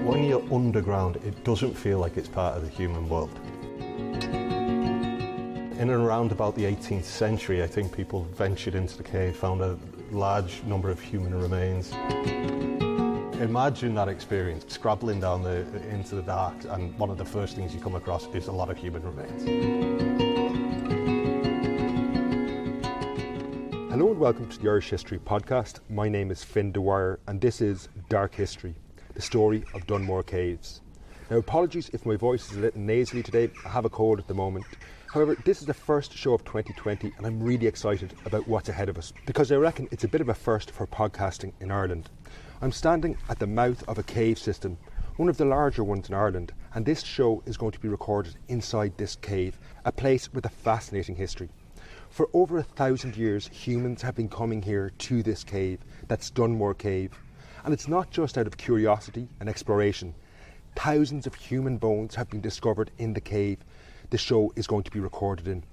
When you're underground, it doesn't feel like it's part of the human world. In and around about the 18th century, I think people ventured into the cave, found a large number of human remains. Imagine that experience, scrabbling down into the dark, and one of the first things you come across is a lot of human remains. Hello and welcome to the Irish History Podcast. My name is Finn Dwyer and this is Dark History, the story of Dunmore Caves. Now, apologies if my voice is a little nasally today. I have a cold at the moment. However, this is the first show of 2020 and I'm really excited about what's ahead of us because I reckon it's a bit of a first for podcasting in Ireland. I'm standing at the mouth of a cave system, one of the larger ones in Ireland, and this show is going to be recorded inside this cave, a place with a fascinating history. For over 1,000 years, humans have been coming here to this cave, that's Dunmore Cave. And it's not just out of curiosity and exploration. Thousands of human bones have been discovered in the cave the show is going to be recorded in.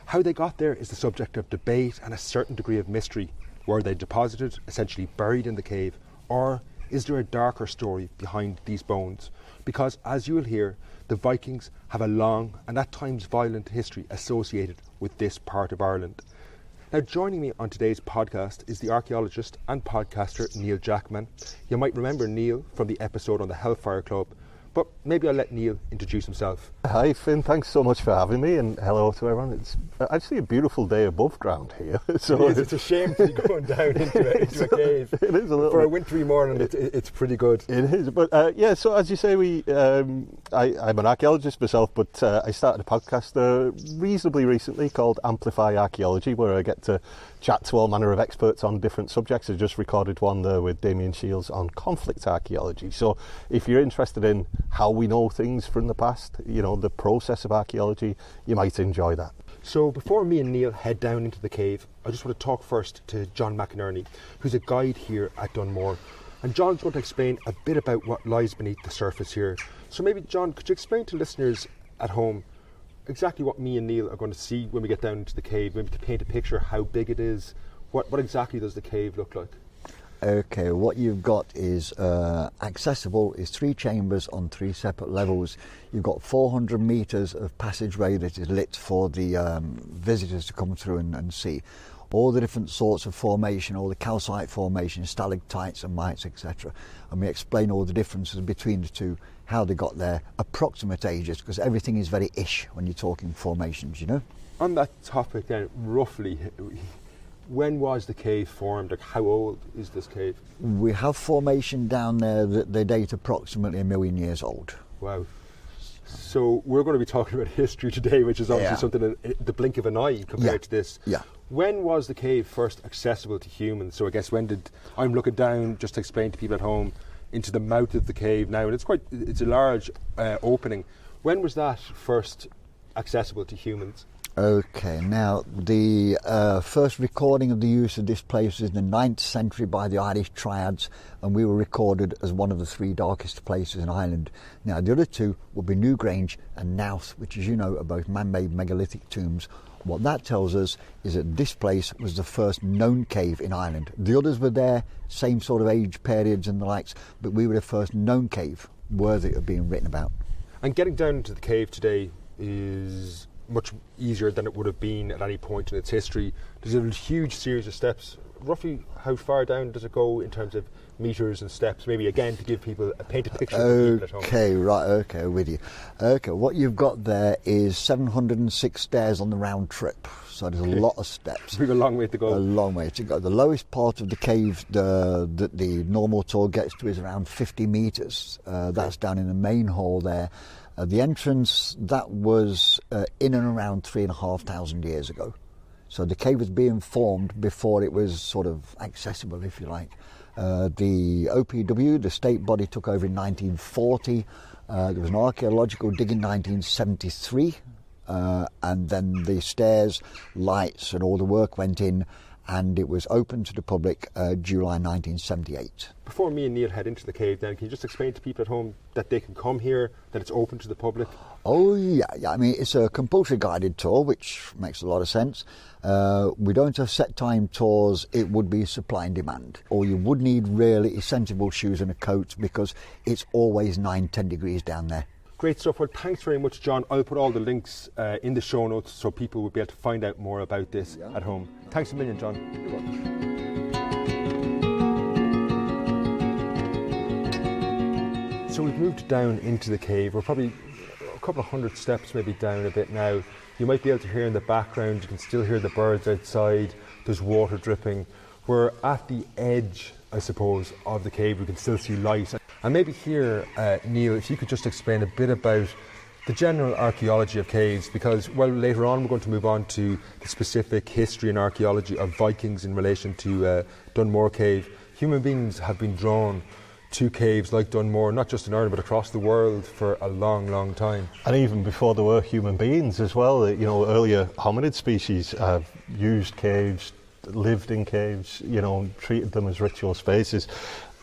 How they got there is the subject of debate and a certain degree of mystery. Were they deposited, essentially buried in the cave, or is there a darker story behind these bones? Because, as you will hear, the Vikings have a long and at times violent history associated with this part of Ireland. Now, joining me on today's podcast is the archaeologist and podcaster Neil Jackman. You might remember Neil from the episode on the Hellfire Club, but maybe I'll let Neil introduce himself. Hi Finn, thanks so much for having me, and hello to everyone. It's actually a beautiful day above ground here. So it's a shame to be going down into a cave. It is a little For bit. a wintry morning, it's pretty good. It is, but yeah, so as you say, I'm an archaeologist myself, but I started a podcast reasonably recently called Amplify Archaeology, where I get to chat to all manner of experts on different subjects. I just recorded one there with Damien Shields on conflict archaeology. So if you're interested in how we know things from the past, you know, the process of archaeology, you might enjoy that. So before me and Neil head down into the cave, I just want to talk first to John McInerney, who's a guide here at Dunmore. And John's going to explain a bit about what lies beneath the surface here. So maybe, John, could you explain to listeners at home exactly what me and Neil are going to see when we get down into the cave, maybe to paint a picture how big it is? What exactly does the cave look like? Okay, what you've got is accessible is 3 chambers on 3 separate levels. You've got 400 metres of passageway that is lit for the visitors to come through and see. All the different sorts of formation, all the calcite formation, stalactites and mites, etc. And we explain all the differences between the two, how they got there, approximate ages, because everything is very ish when you're talking formations, you know. On that topic then, roughly, when was the cave formed? Like, how old is this cave? We have formation down there that they date approximately 1 million years old. Wow. So we're going to be talking about history today, which is obviously something in the blink of an eye compared to this. Yeah. When was the cave first accessible to humans? So I guess I'm looking down, just to explain to people at home, into the mouth of the cave now, and it's a large opening. When was that first accessible to humans? Okay, now the first recording of the use of this place is in the 9th century by the Irish Triads, and we were recorded as one of the 3 darkest places in Ireland. Now the other 2 would be Newgrange and Knowth, which, as you know, are both man-made megalithic tombs. What that tells us is that this place was the first known cave in Ireland. The others were there, same sort of age periods and the likes, but we were the first known cave worthy of being written about. And getting down into the cave today is much easier than it would have been at any point in its history. There's a huge series of steps. Roughly how far down does it go in terms of metres and steps? Maybe again to give people a painted picture of people at home. Okay, right, okay, with you. Okay, what you've got there is 706 stairs on the round trip. So there's a lot of steps. We have a long way to go. A long way to go. The lowest part of the cave that the normal tour gets to is around 50 metres. That's down in the main hall there. The entrance, that was in and around 3,500 years ago. So the cave was being formed before it was sort of accessible, if you like. The OPW, the state body, took over in 1940. There was an archaeological dig in 1973. And then the stairs, lights and all the work went in. and it was open to the public July 1978. Before me and Neil head into the cave then, can you just explain to people at home that they can come here, that it's open to the public? Oh yeah, I mean it's a compulsory guided tour, which makes a lot of sense. We don't have set time tours, it would be supply and demand. Or you would need really sensible shoes and a coat because it's always 9-10 degrees down there. Great stuff. Well, thanks very much, John. I'll put all the links in the show notes so people will be able to find out more about this at home. Thanks a million, John. You're welcome. So we've moved down into the cave. We're probably a couple of hundred steps maybe down a bit now. You might be able to hear in the background, you can still hear the birds outside, there's water dripping. We're at the edge, I suppose, of the cave. We can still see light. And maybe here, Neil, if you could just explain a bit about the general archaeology of caves, because, well, later on we're going to move on to the specific history and archaeology of Vikings in relation to Dunmore Cave. Human beings have been drawn to caves like Dunmore, not just in Ireland but across the world for a long, long time. And even before there were human beings as well, you know, earlier hominid species have used caves, lived in caves, you know, treated them as ritual spaces.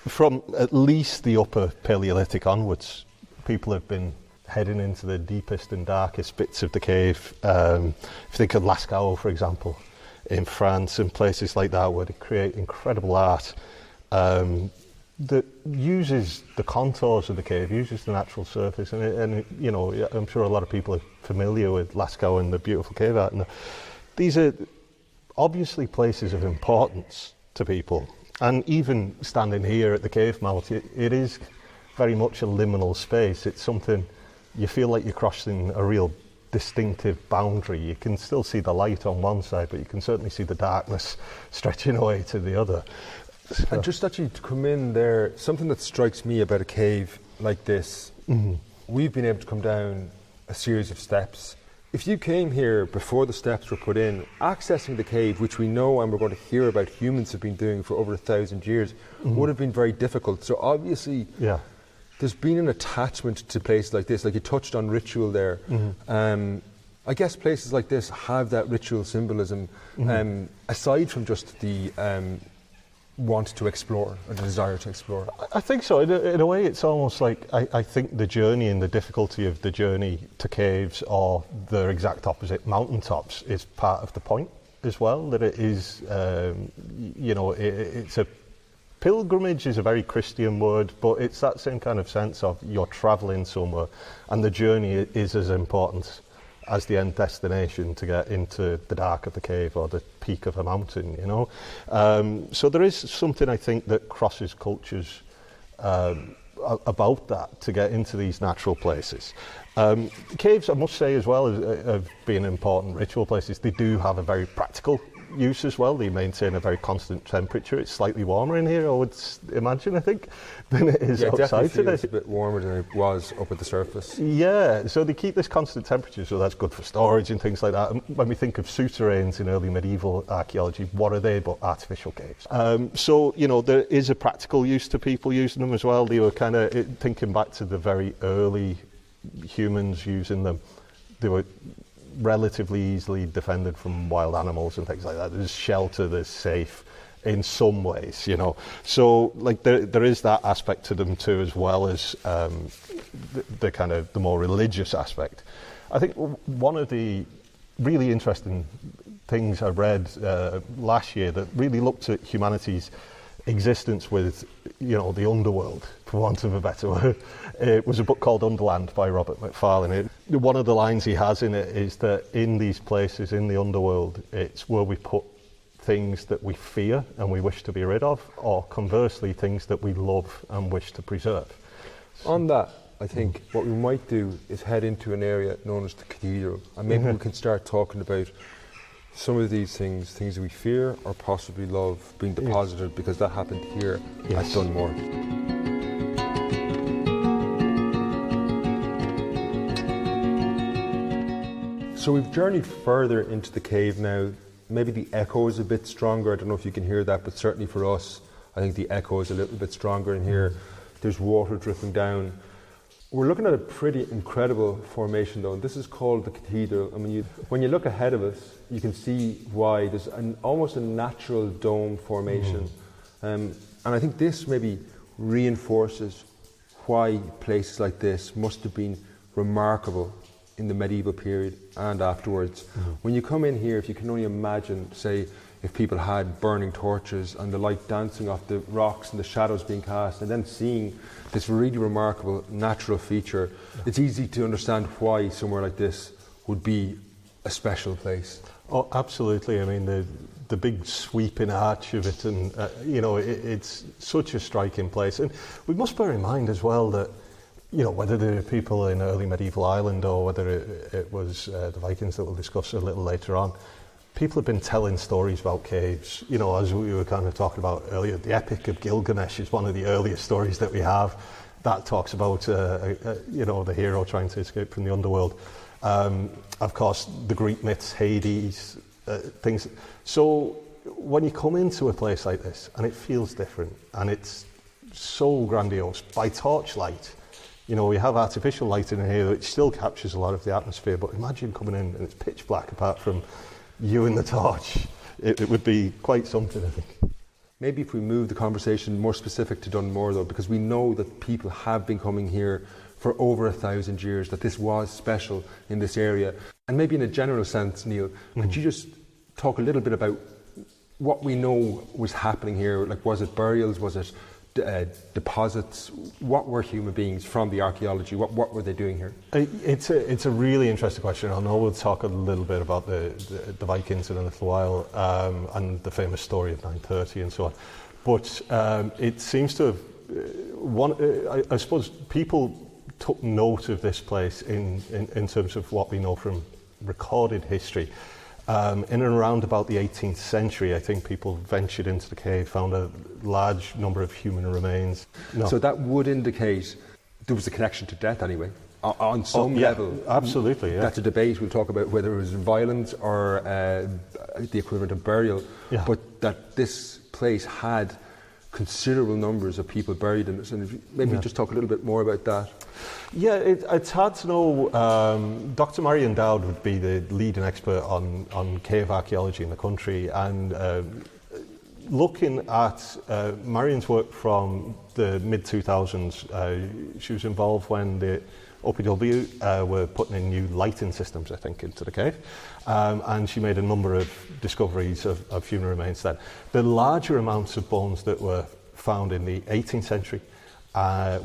From at least the upper Paleolithic onwards, people have been heading into the deepest and darkest bits of the cave. If you think of Lascaux, for example, in France and places like that where they create incredible art that uses the contours of the cave, uses the natural surface, and you know, I'm sure a lot of people are familiar with Lascaux and the beautiful cave art. And these are obviously places of importance to people. And even standing here at the cave mouth, it is very much a liminal space. It's something you feel like you're crossing a real distinctive boundary. You can still see the light on one side, but you can certainly see the darkness stretching away to the other. And just actually to come in there, something that strikes me about a cave like this, we've been able to come down a series of steps. If you came here before the steps were put in, accessing the cave, which we know and we're going to hear about humans have been doing for over 1,000 years, would have been very difficult. So obviously, there's been an attachment to places like this, like you touched on ritual there. I guess places like this have that ritual symbolism, aside from just the want to explore, or the desire to explore. I think so. In a way, it's almost like I think the journey and the difficulty of the journey to caves, or the exact opposite, mountaintops, is part of the point as well. That it is, you know, it's a pilgrimage is a very Christian word, but it's that same kind of sense of you're travelling somewhere, and the journey is as important as the end destination to get into the dark of the cave or the peak of a mountain, you know. So there is something, I think, that crosses cultures about that, to get into these natural places. Caves, I must say as well, as being important ritual places, they do have a very practical use as well. They maintain a very constant temperature. It's slightly warmer in here, I would imagine, I think, than it is outside today. It's a bit warmer than it was up at the surface. Yeah, so they keep this constant temperature, so that's good for storage and things like that. And when we think of souterrains in early medieval archaeology, what are they but artificial caves? So, you know, there is a practical use to people using them as well. They were kind of thinking back to the very early humans using them. They were relatively easily defended from wild animals and things like that. There's shelter, there's safe in some ways, you know. So like there is that aspect to them too, as well as the kind of the more religious aspect. I think one of the really interesting things I read last year that really looked at humanity's existence with, you know, the underworld, for want of a better word. It was a book called Underland by Robert Macfarlane. One of the lines he has in it is that in these places, in the underworld, it's where we put things that we fear and we wish to be rid of, or conversely, things that we love and wish to preserve. On that, I think what we might do is head into an area known as the cathedral, and maybe we can start talking about some of these things that we fear or possibly love being deposited, because that happened here at Dunmore. So we've journeyed further into the cave now. Maybe the echo is a bit stronger. I don't know if you can hear that, but certainly for us, I think the echo is a little bit stronger in here. There's water dripping down. We're looking at a pretty incredible formation though, and this is called the cathedral. I mean, when you look ahead of us, you can see why there's almost a natural dome formation. And I think this maybe reinforces why places like this must have been remarkable in the medieval period and afterwards. When you come in here, if you can only imagine, say, if people had burning torches and the light dancing off the rocks and the shadows being cast, and then seeing this really remarkable natural feature, it's easy to understand why somewhere like this would be a special place. Oh, absolutely. I mean, the big sweeping arch of it, and it's such a striking place. And we must bear in mind as well that, whether the people in early medieval Ireland or whether it was the Vikings that we'll discuss a little later on, people have been telling stories about caves. As we were kind of talking about earlier, the Epic of Gilgamesh is one of the earliest stories that we have. That talks about, the hero trying to escape from the underworld. Of course, the Greek myths, Hades, things. So when you come into a place like this, and it feels different, and it's so grandiose, by torchlight, we have artificial light in here which still captures a lot of the atmosphere, but imagine coming in and it's pitch black apart from you and the torch. It would be quite something, I think. Maybe if we move the conversation more specific to Dunmore though, because we know that people have been coming here for over 1,000 years, that this was special in this area. And maybe in a general sense, Neil, could you just talk a little bit about what we know was happening here? Like, was it burials? Was it deposits? What were human beings from the archaeology? What were they doing here? It's a really interesting question. I know we'll talk a little bit about the Vikings in a little while, and the famous story of 930 and so on. But it seems to have, I suppose people took note of this place in terms of what we know from recorded history. In and around about the 18th century, I think people ventured into the cave, found a large number of human remains. So that would indicate there was a connection to death anyway, on some level. Absolutely, yeah. That's a debate. We'll talk about whether it was violence or the equivalent of burial. Yeah. But that this place had considerable numbers of people buried in it. And maybe just talk a little bit more about that. Yeah, it's hard to know. Dr. Marion Dowd would be the leading expert on cave archaeology in the country, and looking at Marion's work from the mid-2000s, she was involved when the OPW were putting in new lighting systems, I think, into the cave, and she made a number of discoveries of human remains then. The larger amounts of bones that were found in the 18th century,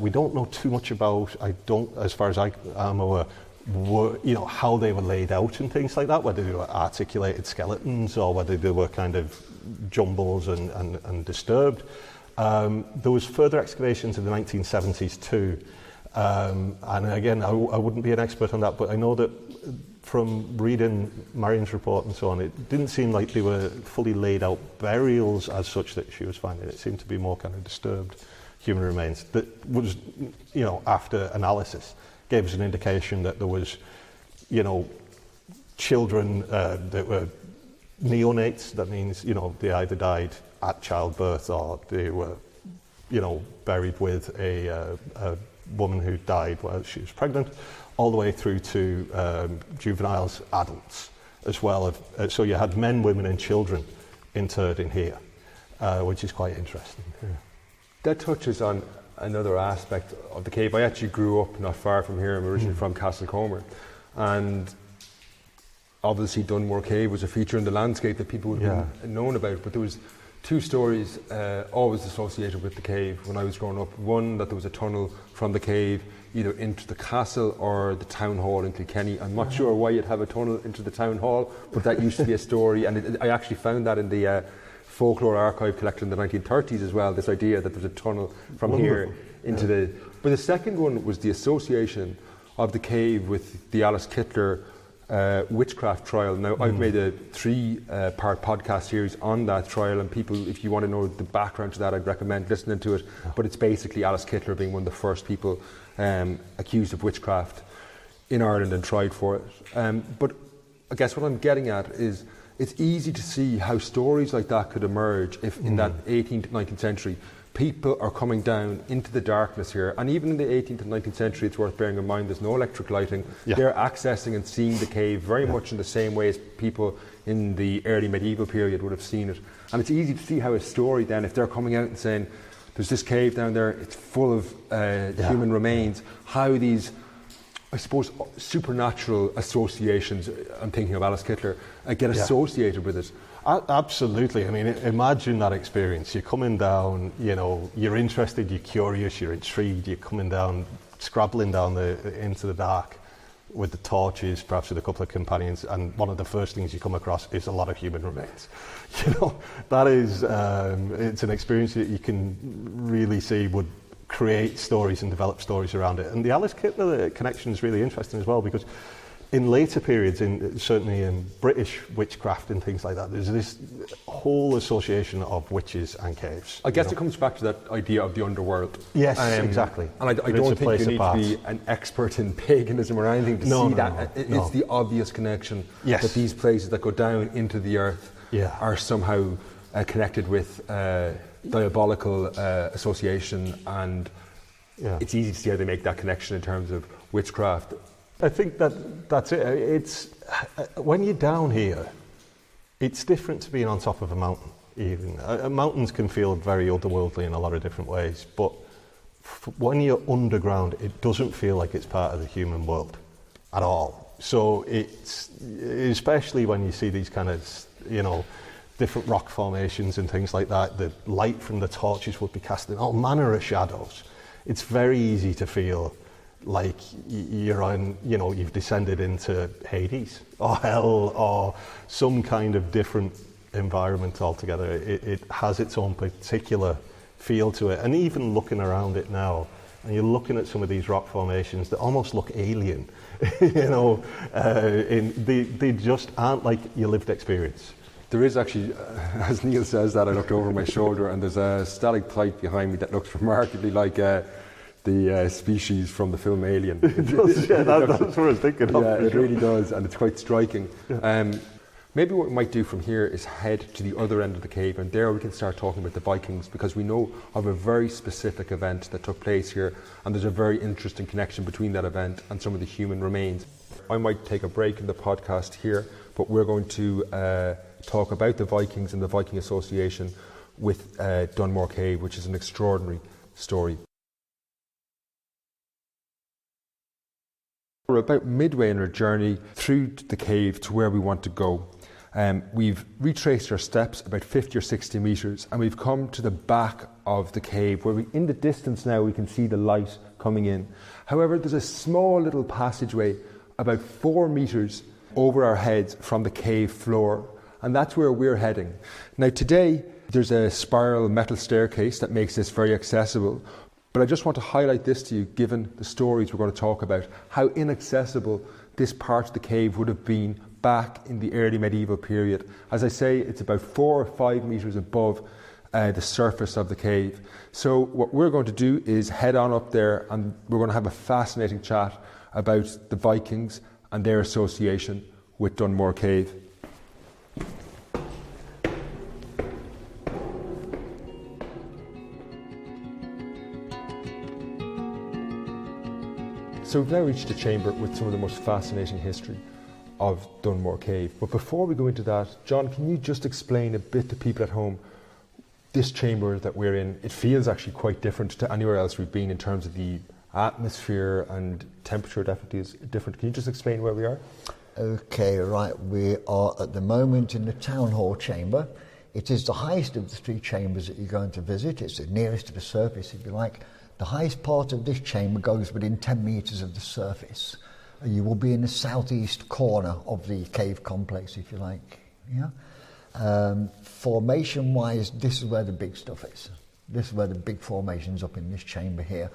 we don't know too much about, as far as I am aware, how they were laid out and things like that, whether they were articulated skeletons or whether they were kind of jumbles and disturbed. There was further excavations in the 1970s too. And again, I wouldn't be an expert on that, but I know that from reading Marion's report and so on, it didn't seem like they were fully laid out burials as such that she was finding. It seemed to be more kind of disturbed human remains that was, after analysis, gave us an indication that there was, children that were neonates. That means, they either died at childbirth or they were, buried with a woman who died while she was pregnant, all the way through to juveniles, adults as well. So you had men, women and children interred in here, which is quite interesting. Yeah. That touches on another aspect of the cave. I actually grew up not far from here. I'm originally from Castlecomer, and obviously Dunmore Cave was a feature in the landscape that people would have known about, but there was two stories always associated with the cave when I was growing up. One, that there was a tunnel from the cave either into the castle or the town hall in Kilkenny. I'm not sure why you'd have a tunnel into the town hall, but that used to be a story, and I actually found that in the folklore archive collected in the 1930s as well, this idea that there's a tunnel from here into the... But the second one was the association of the cave with the Alice Kittler witchcraft trial. Now, I've made a 3-part podcast series on that trial, and people, if you want to know the background to that, I'd recommend listening to it. But it's basically Alice Kittler being one of the first people accused of witchcraft in Ireland and tried for it. But I guess what I'm getting at is it's easy to see how stories like that could emerge if in that 18th, 19th century people are coming down into the darkness here, and even in the 18th and 19th century, it's worth bearing in mind there's no electric lighting. Yeah. They're accessing and seeing the cave very much in the same way as people in the early medieval period would have seen it. And it's easy to see how a story then, if they're coming out and saying, there's this cave down there, it's full of human remains, how these, I suppose, supernatural associations, I'm thinking of Alice Kittler, get associated with it. Absolutely. I mean, imagine that experience. You're coming down, you know, you're interested, you're curious, you're intrigued, you're coming down, scrabbling down into the dark with the torches, perhaps with a couple of companions, and one of the first things you come across is a lot of human remains. You know, that is, it's an experience that you can really see would create stories and develop stories around it. And the Alice Kittler connection is really interesting as well, because in later periods, certainly in British witchcraft and things like that, there's this whole association of witches and caves. I guess it comes back to that idea of the underworld. Yes, exactly. And I don't think you need to be an expert in paganism or anything to see that. It's the obvious connection that these places that go down into the earth are somehow connected with diabolical association, and it's easy to see how they make that connection in terms of witchcraft. I think that's it. It's when you're down here, it's different to being on top of a mountain. Even mountains can feel very otherworldly in a lot of different ways, but when you're underground, it doesn't feel like it's part of the human world at all. So it's especially when you see these kind of, you know, different rock formations and things like that. The light from the torches would be casting all manner of shadows. It's very easy to feel like you're on, you know, you've descended into Hades or hell or some kind of different environment altogether. It has its own particular feel to it. And even looking around it now, and you're looking at some of these rock formations that almost look alien, you know, they just aren't like your lived experience. There is actually, as Neil says that, I looked over my shoulder and there's a stalactite behind me that looks remarkably like the species from the film Alien. It does, that's what I was thinking of. Yeah, it really does, and it's quite striking. Yeah. Maybe what we might do from here is head to the other end of the cave, and there we can start talking about the Vikings, because we know of a very specific event that took place here, and there's a very interesting connection between that event and some of the human remains. I might take a break in the podcast here, but we're going to talk about the Vikings and the Viking Association with Dunmore Cave, which is an extraordinary story. We're about midway in our journey through the cave to where we want to go. We've retraced our steps about 50 or 60 metres, and we've come to the back of the cave where in the distance now we can see the light coming in. However, there's a small little passageway about 4 metres over our heads from the cave floor, and that's where we're heading. Now today there's a spiral metal staircase that makes this very accessible. But I just want to highlight this to you, given the stories we're going to talk about, how inaccessible this part of the cave would have been back in the early medieval period. As I say, it's about 4 or 5 metres above the surface of the cave. So what we're going to do is head on up there, and we're going to have a fascinating chat about the Vikings and their association with Dunmore Cave. So we've now reached a chamber with some of the most fascinating history of Dunmore Cave. But before we go into that, John, can you just explain a bit to people at home, this chamber that we're in? It feels actually quite different to anywhere else we've been in terms of the atmosphere, and temperature definitely is different. Can you just explain where we are? Okay, right. We are at the moment in the town hall chamber. It is the highest of the 3 chambers that you're going to visit. It's the nearest to the surface, if you like. The highest part of this chamber goes within 10 metres of the surface. You will be in the southeast corner of the cave complex, if you like. Yeah. Formation-wise, this is where the big stuff is. This is where the big formation's up in this chamber here.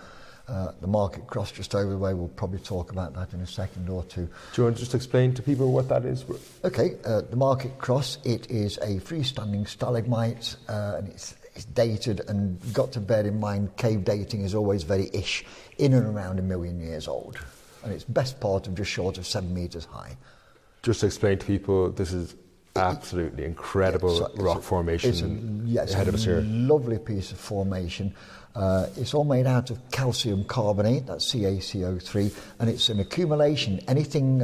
The Market Cross just over the way, we'll probably talk about that in a second or two. Do you want to just explain to people what that is? Okay, the Market Cross, it is a freestanding stalagmite, and it's dated, and you've got to bear in mind cave dating is always very in and around 1 million years old, and it's best part of just short of 7 metres high. Just to explain to people, this is absolutely incredible rock formation ahead of us here. It's a lovely piece of formation. It's all made out of calcium carbonate, that's CaCO3, and it's an accumulation. Anything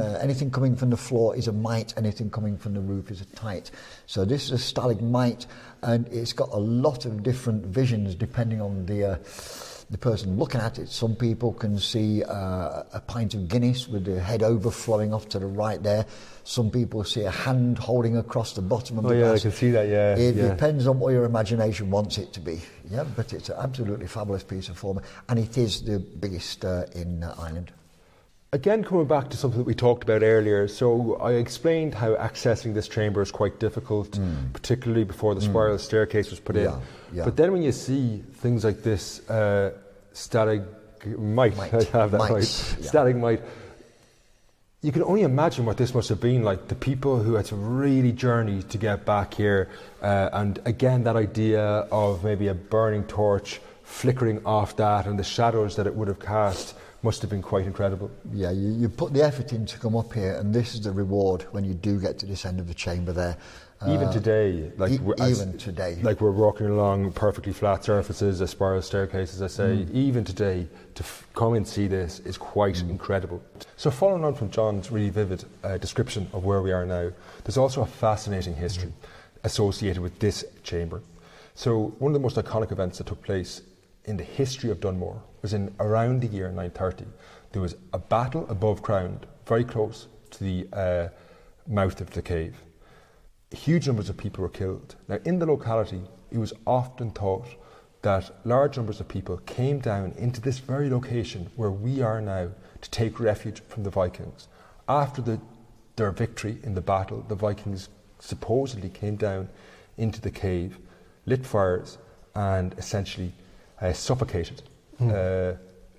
coming from the floor is a mite, anything coming from the roof is a tite. So this is a stalagmite, and it's got a lot of different visions depending on the person looking at it. Some people can see a pint of Guinness with the head overflowing off to the right there. Some people see a hand holding across the bottom of the glass. I can see that, It depends on what your imagination wants it to be. Yeah, but it's an absolutely fabulous piece of form, and it is the biggest in Ireland. Again, coming back to something that we talked about earlier, so I explained how accessing this chamber is quite difficult, particularly before the spiral staircase was put in. Yeah. But then when you see things like this stalagmite, I have that right, stalagmite, you can only imagine what this must have been like, the people who had to really journey to get back here. And again, that idea of maybe a burning torch flickering off that and the shadows that it would have cast must have been quite incredible. Yeah, you put the effort in to come up here, and this is the reward when you do get to this end of the chamber there. Even today, like like we're walking along perfectly flat surfaces, a spiral staircase, as I say, even today, to come and see this is quite incredible. So following on from John's really vivid description of where we are now, there's also a fascinating history associated with this chamber. So one of the most iconic events that took place in the history of Dunmore was in around the year 930. There was a battle above ground, very close to the mouth of the cave. Huge numbers of people were killed. Now, in the locality, it was often thought that large numbers of people came down into this very location where we are now to take refuge from the Vikings. After their victory in the battle, the Vikings supposedly came down into the cave, lit fires, and essentially suffocated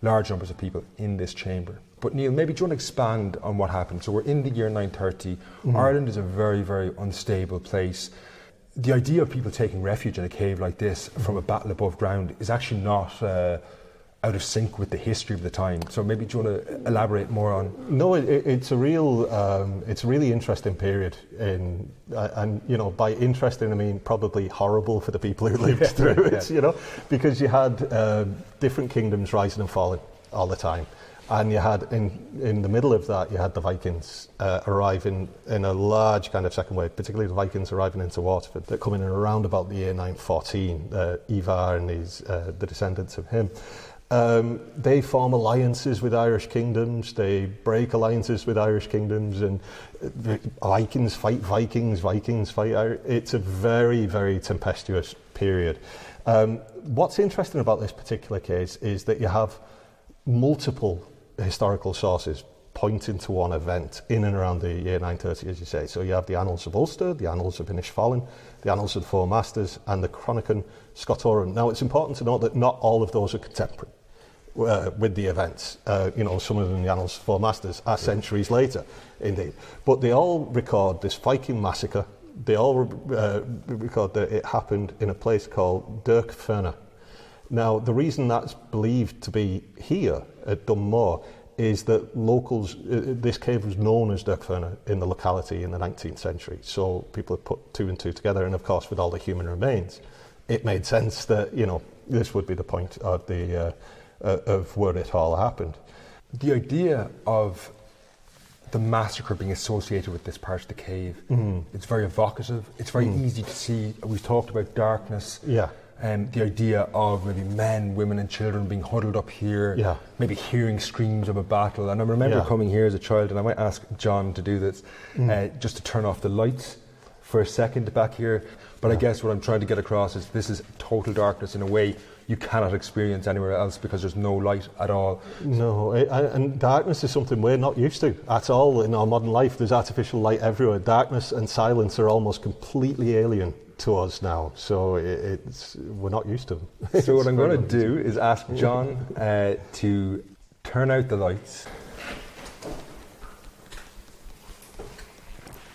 large numbers of people in this chamber. But Neil, maybe do you want to expand on what happened? So we're in the year 930. Ireland is a very, very unstable place. The idea of people taking refuge in a cave like this from a battle above ground is actually not out of sync with the history of the time. So maybe do you want to elaborate more on? No, it's a really interesting period, and you know, by interesting I mean probably horrible for the people who lived through it. You know, because you had different kingdoms rising and falling all the time. And you had, in the middle of that, you had the Vikings arriving in a large kind of second wave, particularly the Vikings arriving into Waterford. They're coming in around about the year 914, Ivar and the descendants of him. They form alliances with Irish kingdoms, they break alliances with Irish kingdoms, and the Vikings fight Vikings, Vikings fight Irish. It's a very, very tempestuous period. What's interesting about this particular case is that you have multiple historical sources pointing to one event in and around the year 930, as you say. So you have the Annals of Ulster, the Annals of Inishfallen, the Annals of the Four Masters, and the Chronicon Scotorum. Now, it's important to note that not all of those are contemporary with the events. You know, some of them, the Annals of the Four Masters, are centuries later, indeed. But they all record this Viking massacre. They all record that it happened in a place called Dirkfurna. Now, the reason that's believed to be here at Dunmore is that locals, this cave was known as Dirkfurna in the locality in the 19th century. So people have put two and two together, and of course with all the human remains, it made sense that, you know, this would be the point of of where it all happened. The idea of the massacre being associated with this part of the cave, it's very evocative, it's very easy to see. We've talked about darkness. Yeah. The idea of maybe men, women and children being huddled up here, maybe hearing screams of a battle. And I remember coming here as a child, and I might ask John to do this, just to turn off the lights for a second back here. But I guess what I'm trying to get across is this is total darkness in a way you cannot experience anywhere else because there's no light at all. No, and darkness is something we're not used to at all in our modern life. There's artificial light everywhere. Darkness and silence are almost completely alien to us now, so we're not used to them. So what I'm going to do is ask John to turn out the lights.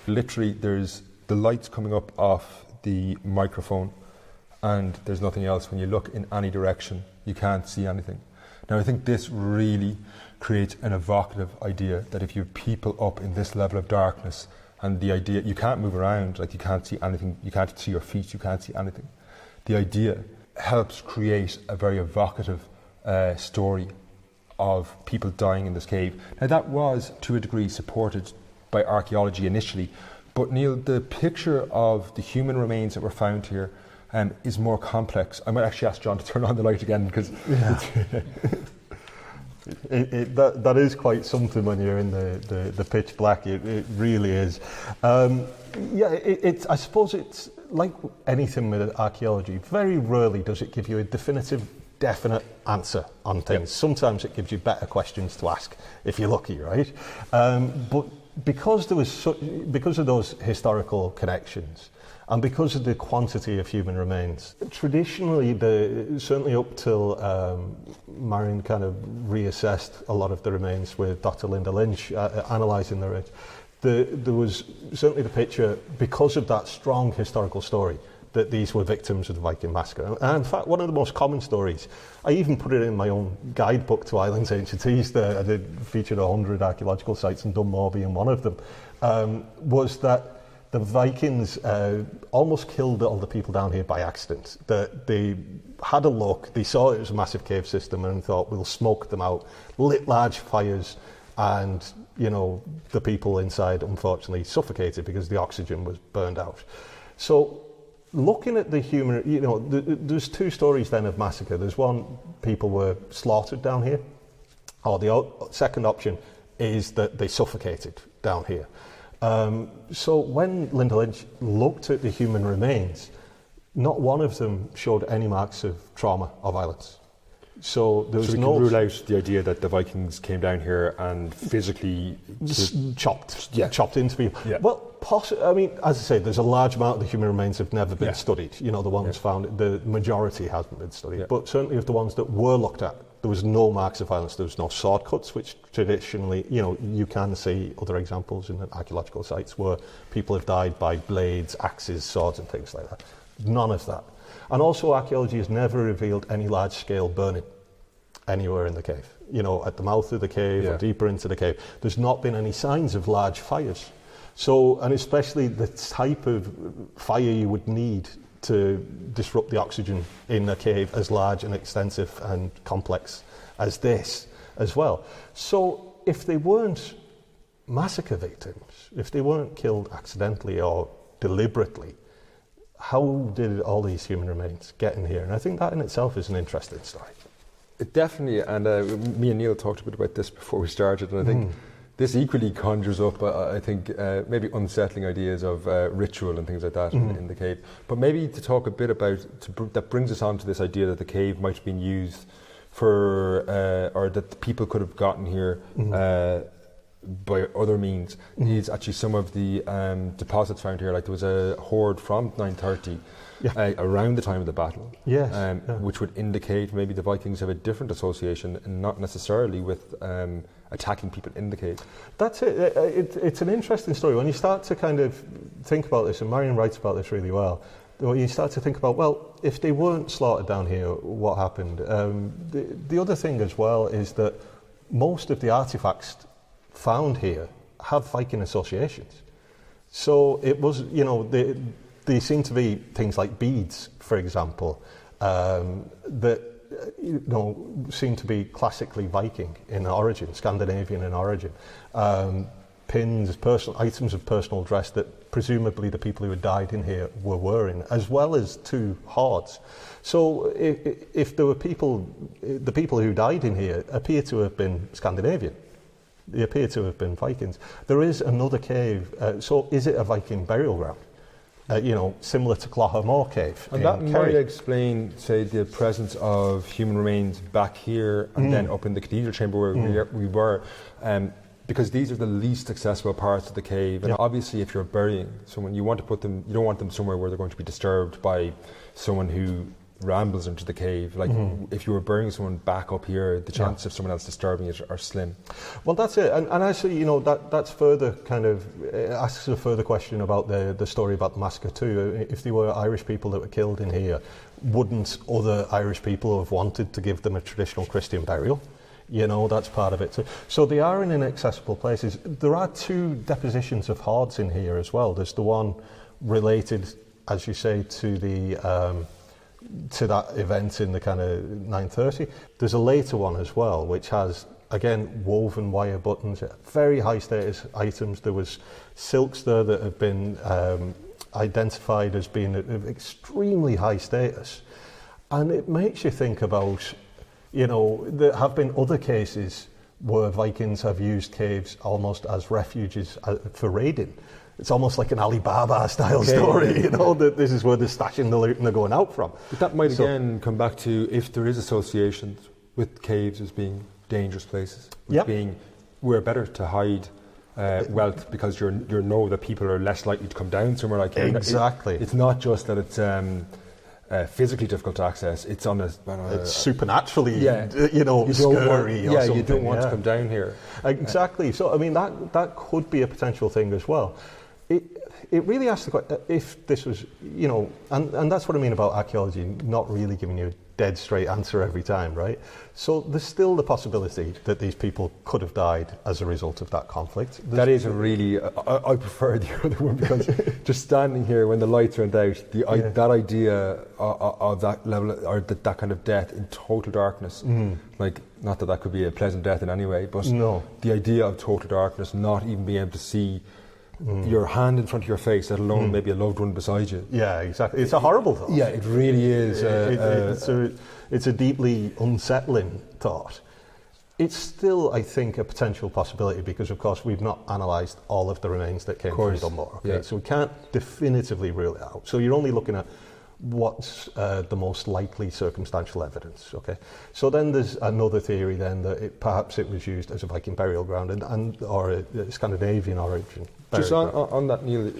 Literally, there's the lights coming up off the microphone, and there's nothing else. When you look in any direction, you can't see anything. Now, I think this really creates an evocative idea that if you have people up in this level of darkness And the idea, you can't move around, like you can't see anything, you can't see your feet, you can't see anything. The idea helps create a very evocative story of people dying in this cave. Now that was, to a degree, supported by archaeology initially, but Neil, the picture of the human remains that were found here is more complex. I might actually ask John to turn on the light again, because that is quite something when you're in the pitch black. It really is. I suppose it's like anything with archaeology. Very rarely does it give you a definite answer on things. Yep. Sometimes it gives you better questions to ask if you're lucky, right? But because of those historical connections, and because of the quantity of human remains, traditionally, certainly up till Marion kind of reassessed a lot of the remains with Dr. Linda Lynch, analysing the remains, there was certainly the picture, because of that strong historical story, that these were victims of the Viking massacre. And in fact, one of the most common stories, I even put it in my own guidebook to Ireland's Ancient East, I did featured 100 archaeological sites, and Dunmore being one of them, was that the Vikings almost killed all the people down here by accident. They had a look, they saw it was a massive cave system and thought, we'll smoke them out, lit large fires, and the people inside unfortunately suffocated because the oxygen was burned out. So looking at the human, there's two stories then of massacre. There's one, people were slaughtered down here, or the second option is that they suffocated down here. So when Linda Lynch looked at the human remains, not one of them showed any marks of trauma or violence. So there was no... can rule out the idea that the Vikings came down here and physically... chopped into people. Yeah. Well, I mean, as I say, there's a large amount of the human remains have never been studied. The ones found, the majority hasn't been studied. But certainly of the ones that were looked at, there was no marks of violence. There was no sword cuts, which traditionally, you can see other examples in archaeological sites where people have died by blades, axes, swords and things like that. None of that. And also archaeology has never revealed any large-scale burning anywhere in the cave. At the mouth of the cave or deeper into the cave, there's not been any signs of large fires. So, and especially the type of fire you would need to disrupt the oxygen in a cave as large and extensive and complex as this as well. So if they weren't massacre victims, if they weren't killed accidentally or deliberately, how did all these human remains get in here? And I think that in itself is an interesting story. It definitely, and me and Neil talked a bit about this before we started, and I think this equally conjures up, I think, maybe unsettling ideas of ritual and things like that in the cave. But maybe to talk a bit about, that brings us on to this idea that the cave might have been used for, or that people could have gotten here by other means, is actually some of the deposits found here. Like there was a hoard from 930 around the time of the battle, which would indicate maybe the Vikings have a different association and not necessarily with attacking people in the cave. That's it. It's an interesting story. When you start to kind of think about this, and Marion writes about this really well, when you start to think about, well, if they weren't slaughtered down here, what happened? The other thing as well is that most of the artifacts found here have Viking associations. So it was, they seem to be things like beads, for example, that seem to be classically Viking in origin, Scandinavian in origin. Pins, items of personal dress that presumably the people who had died in here were wearing, as well as two hoards. So if there were the people who died in here appear to have been Scandinavian. They appear to have been Vikings. There is another cave, so is it a Viking burial ground? Similar to Cloughamore Cave. And that might explain, say, the presence of human remains back here and then up in the cathedral chamber where we were, because these are the least accessible parts of the cave. And obviously, if you're burying someone, you don't want them somewhere where they're going to be disturbed by someone who rambles into the cave. Like if you were burying someone back up here, the chances of someone else disturbing it are slim. Well, that's it. And actually, that's further kind of asks a further question about the story about the massacre too. If there were Irish people that were killed in here, wouldn't other Irish people have wanted to give them a traditional Christian burial? You know, that's part of it. So they are in inaccessible places. There are 2 depositions of hoards in here as well. There's the one related, as you say, to the to that event in the kind of 930. There's a later one as well, which has, again, woven wire buttons, very high status items. There was silks there that have been identified as being of extremely high status. And it makes you think about, you know, there have been other cases where Vikings have used caves almost as refuges for raiding. It's almost like an Alibaba style story, you know, that this is where they're stashing the loot and they're going out from. But that might again come back to if there is associations with caves as being dangerous places, with being we're better to hide wealth because you know that people are less likely to come down somewhere like here. Exactly. It's not just that it's physically difficult to access. It's it's supernaturally, you know, scary. You don't want to come down here. Exactly. So I mean that could be a potential thing as well. It really asks the question if this was, you know, and that's what I mean about archaeology, not really giving you a dead straight answer every time, right? So there's still the possibility that these people could have died as a result of that conflict. That is a really, I prefer the other one because just standing here when the lights went out, that idea of that level, or that kind of death in total darkness, like, not that could be a pleasant death in any way, but the idea of total darkness, not even being able to see your hand in front of your face, let alone maybe a loved one beside you. Yeah, exactly. It's a horrible thought. Yeah, it really is. It's a deeply unsettling thought. It's still, I think, a potential possibility because, of course, we've not analysed all of the remains that came from Dunmore. Okay? So we can't definitively rule it out. So you're only looking at what's the most likely circumstantial evidence. Okay, so then there's another theory then that perhaps it was used as a Viking burial ground and or a Scandinavian origin. Just on that, Neil,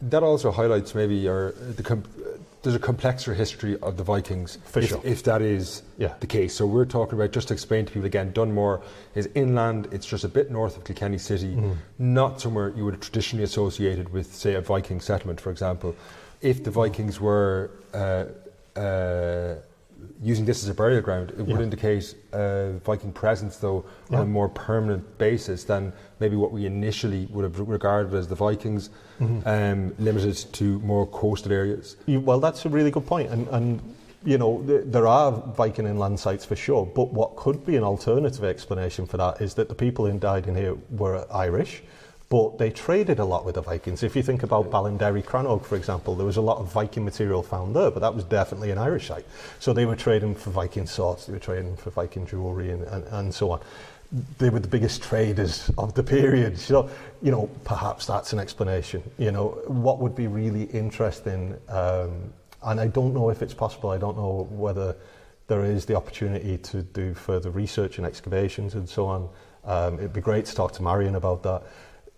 that also highlights maybe there's a complexer history of the Vikings, if that is the case. So we're talking about, just to explain to people again, Dunmore is inland, it's just a bit north of Kilkenny City, not somewhere you would have traditionally associated with, say, a Viking settlement, for example. If the Vikings were using this as a burial ground, it would indicate Viking presence, though, on a more permanent basis than maybe what we initially would have regarded as the Vikings, limited to more coastal areas. Well, that's a really good point. And you know, there are Viking inland sites for sure, but what could be an alternative explanation for that is that the people who died in here were Irish, but they traded a lot with the Vikings. If you think about Ballinderry Crannog, for example, there was a lot of Viking material found there, but that was definitely an Irish site. So they were trading for Viking swords, they were trading for Viking jewellery and so on. They were the biggest traders of the period. So, you know, perhaps that's an explanation. You know, what would be really interesting, and I don't know if it's possible, I don't know whether there is the opportunity to do further research and excavations and so on. It'd be great to talk to Marion about that.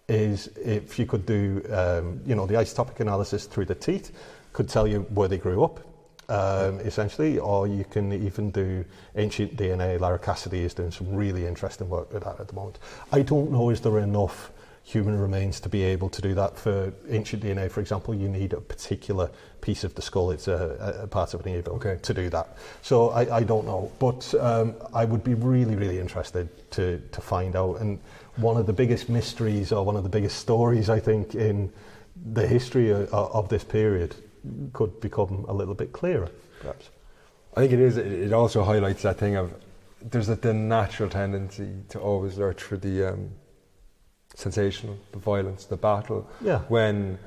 Is if you could do, you know, the isotopic analysis through the teeth could tell you where they grew up, essentially, or you can even do ancient DNA. Lara Cassidy is doing some really interesting work with that at the moment. I don't know, is there enough human remains to be able to do that? For ancient DNA, for example, you need a particular piece of the skull, it's a part of an eagle, to do that. So I don't know, but I would be really, really interested to find out. And one of the biggest mysteries, or one of the biggest stories, I think, in the history of this period could become a little bit clearer, perhaps. I think it is. It also highlights that thing of there's the natural tendency to always lurch for the sensational, the violence, the battle. Yeah. When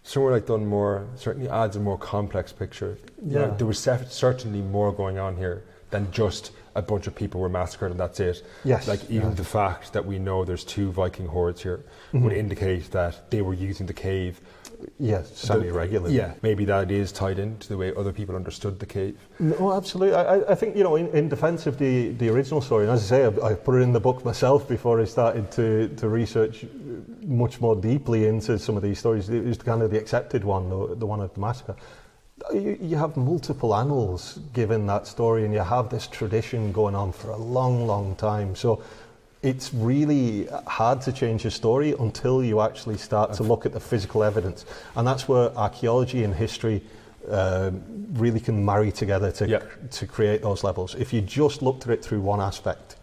somewhere like Dunmore certainly adds a more complex picture. You know, there was certainly more going on here than just a bunch of people were massacred and that's it. Yes. Like even the fact that we know there's 2 Viking hordes here would indicate that they were using the cave. Yes, semi-regularly. Yeah, maybe that is tied into the way other people understood the cave. No, absolutely. I think, you know, in defence of the original story, and as I say, I put it in the book myself before I started to research much more deeply into some of these stories. It was kind of the accepted one, the one of the massacre. You have multiple annals given that story, and you have this tradition going on for a long, long time. So it's really hard to change a story until you actually start to look at the physical evidence. And that's where archaeology and history really can marry together to create those levels. If you just looked at it through one aspect,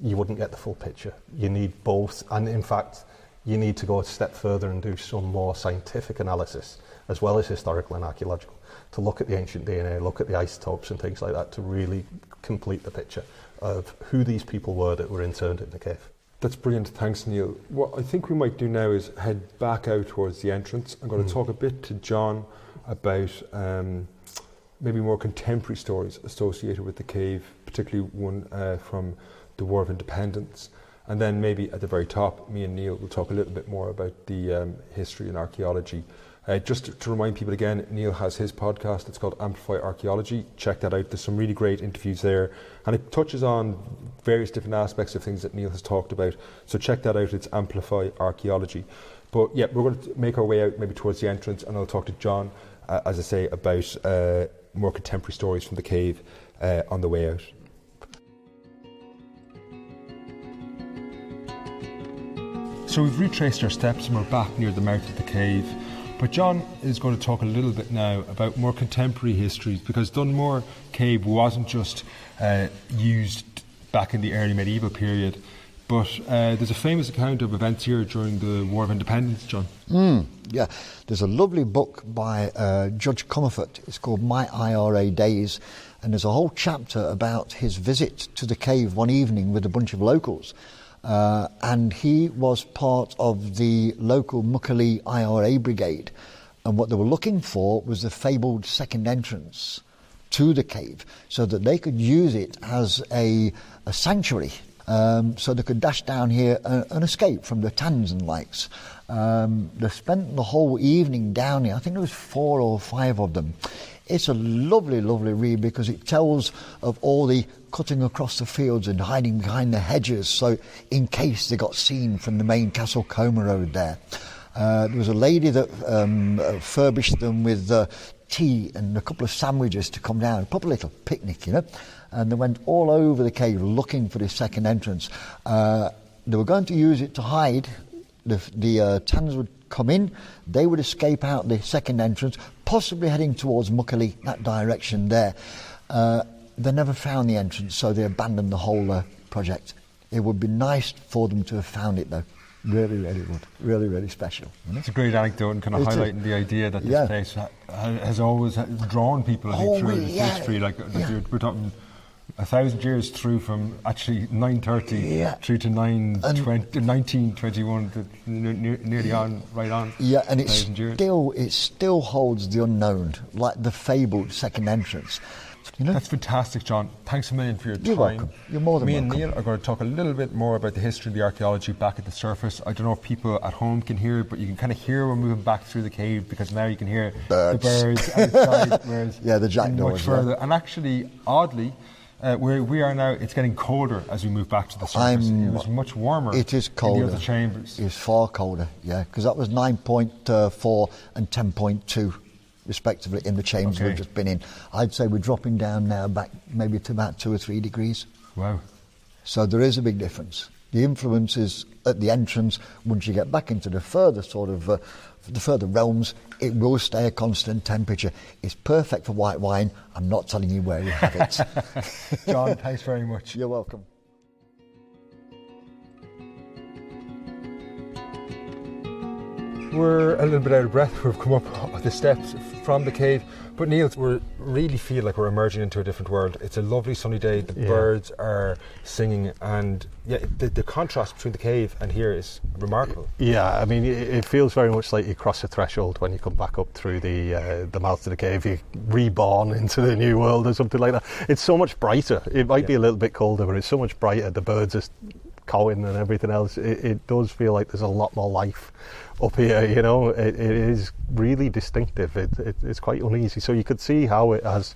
you wouldn't get the full picture. You need both, and in fact, you need to go a step further and do some more scientific analysis, as well as historical and archaeological, to look at the ancient DNA, look at the isotopes and things like that, to really complete the picture of who these people were that were interned in the cave. That's brilliant, thanks Neil. What I think we might do now is head back out towards the entrance. I'm going to talk a bit to John about maybe more contemporary stories associated with the cave, particularly one from the War of Independence. And then maybe at the very top, me and Neil will talk a little bit more about the history and archaeology. Just to remind people again, Neil has his podcast. It's called Amplify Archaeology. Check that out. There's some really great interviews there. And it touches on various different aspects of things that Neil has talked about. So check that out. It's Amplify Archaeology. But yeah, we're going to make our way out maybe towards the entrance, and I'll talk to John, as I say, about more contemporary stories from the cave on the way out. So we've retraced our steps and we're back near the mouth of the cave. But John is going to talk a little bit now about more contemporary histories, because Dunmore Cave wasn't just used back in the early medieval period, but there's a famous account of events here during the War of Independence, John. Yeah, there's a lovely book by Judge Comerford. It's called My IRA Days, and there's a whole chapter about his visit to the cave one evening with a bunch of locals. And he was part of the local Muckalee IRA brigade, and what they were looking for was the fabled second entrance to the cave, so that they could use it as a sanctuary, so they could dash down here and escape from the Tans and likes. They spent the whole evening down here. I think there was 4 or 5 of them. It's a lovely, lovely read, because it tells of all the cutting across the fields and hiding behind the hedges, so in case they got seen from the main Castle Coma Road there. There was a lady that furbished them with tea and a couple of sandwiches to come down, a proper little picnic, you know. And they went all over the cave looking for this second entrance. They were going to use it to hide. The Tans would come in, they would escape out the second entrance, possibly heading towards Muckalee, that direction there. They never found the entrance, so they abandoned the whole project. It would be nice for them to have found it, though. Really, really would. Really, really special. It's a great anecdote, and kind of highlighting the idea that this place has always drawn people through its history. Like we're talking 1,000 years through, from actually 930 through to 1921, to nearly on, right on. Yeah, and it still holds the unknown, like the fabled second entrance. You know? That's fantastic, John. Thanks a million for your time. You're welcome. You're more than welcome. Me and Neil are going to talk a little bit more about the history of the archaeology back at the surface. I don't know if people at home can hear it, but you can kind of hear we're moving back through the cave, because now you can hear the birds outside, whereas the jackdaws much further. And actually, oddly, where we are now, it's getting colder as we move back to the surface. It was much warmer. It is colder. In the other chambers. It's far colder, because that was 9.4 and 10.2. respectively in the chambers we've just been in. I'd say we're dropping down now back maybe to about 2 or 3 degrees. Wow. So there is a big difference. The influence is at the entrance. Once you get back into the further the further realms, it will stay a constant temperature. It's perfect for white wine. I'm not telling you where you have it. John, thanks very much. You're welcome. We're a little bit out of breath. We've come up the steps from the cave. But Neil, we really feel like we're emerging into a different world. It's a lovely sunny day. The birds are singing, and the contrast between the cave and here is remarkable. Yeah, I mean, it feels very much like you cross a threshold when you come back up through the mouth of the cave. You're reborn into the new world or something like that. It's so much brighter. It might be a little bit colder, but it's so much brighter. The birds are cawing and everything else. It does feel like there's a lot more life up here, you know. It is really distinctive. It's quite uneasy, so you could see how it has,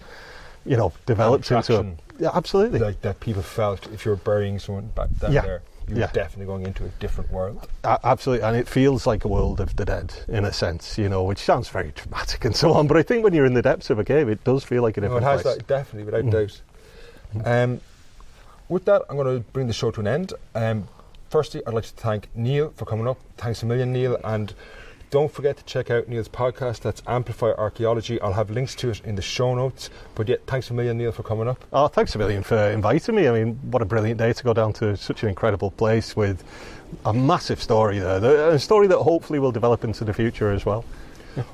you know, developed into absolutely, like that people felt if you're burying someone back down there, you're definitely going into a different world. Absolutely, and it feels like a world of the dead in a sense, you know, which sounds very dramatic and so on, but I think when you're in the depths of a cave, it does feel like a different place. It has that, definitely, without doubt. With that, I'm going to bring the show to an end. Firstly, I'd like to thank Neil for coming up. Thanks a million, Neil. And don't forget to check out Neil's podcast. That's Amplify Archaeology. I'll have links to it in the show notes. But yeah, thanks a million, Neil, for coming up. Oh, thanks a million for inviting me. I mean, what a brilliant day to go down to such an incredible place with a massive story there. A story that hopefully will develop into the future as well.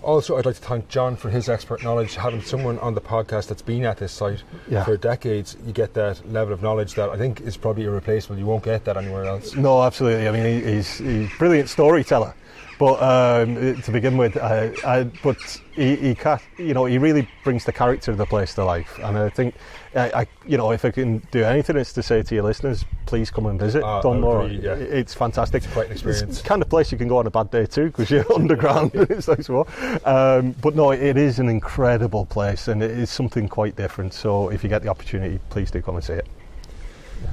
Also, I'd like to thank John for his expert knowledge. Having someone on the podcast that's been at this site for decades, you get that level of knowledge that I think is probably irreplaceable. You won't get that anywhere else. No, absolutely. I mean, he's a brilliant storyteller. But to begin with, but he can't, he really brings the character of the place to life. And I think, if I can do anything, it's to say to your listeners, please come and visit Dunmore. Yeah. It's fantastic. It's quite an experience. It's the kind of place you can go on a bad day too, because you're underground. It's like so. But no, it is an incredible place, and it is something quite different. So if you get the opportunity, please do come and see it.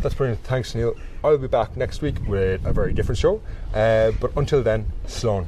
That's brilliant. Thanks, Neil. I'll be back next week with a very different show. But until then, Slán.